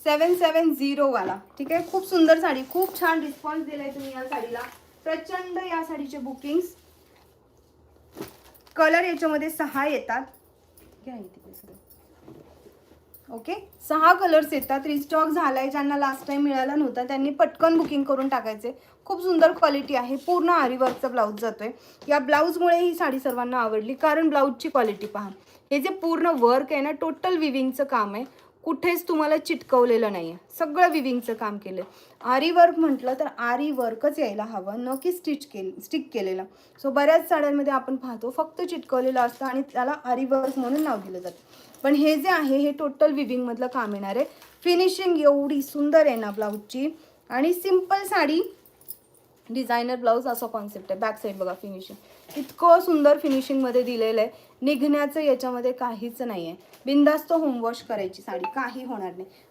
770 वाला, ठीक आहे. खूप सुंदर साडी, खूप छान रिस्पॉन्स दिलाय तुम्ही या साडीला. प्रचंड या साडीचे बुकिंग्स. कलर याच्यामध्ये 6 येतात. ओके, 6 कलर्स येतात. रिस्टॉक झालाय. ज्यांना लास्ट टाइम मिळाला नव्हता त्यांनी पटकन बुकिंग करून टाकायचे. खूप सुंदर क्वालिटी आहे. पूर्ण आरी वर्कचा ब्लाऊज जातोय. या ब्लाऊजमुळे ही साडी सर्वांना आवडली, कारण ब्लाऊजची क्वालिटी पहा. हे जे पूर्ण वर्क आहे ना, टोटल विविंगचं काम आहे. कुठेच तुम्हाला चिटकवलेलं नाही आहे, सगळं विविंगचं काम केलं. आरी वर्क म्हटलं तर आरी वर्कच यायला हवं, न की स्टिक केलेलं. सो बऱ्याच साड्यांमध्ये आपण पाहतो फक्त चिटकवलेलं असतं आणि त्याला आरी वर्क म्हणून नाव दिलं जातं. पण हे जे आहे हे टोटल विविंगमधलं काम येणार आहे. फिनिशिंग एवढी सुंदर आहे ना ब्लाऊजची. आणि सिंपल साडी, डिझायनर ब्लाऊज, असा कॉन्सेप्ट आहे. बॅक साईड बघा, फिनिशिंग इतकं सुंदर फिनिशिंगमध्ये दिलेलं आहे. निघण्याचं याच्यामध्ये काहीच नाही आहे. बिंदास्त होम वॉश करायची साडी, काही होणार नाही.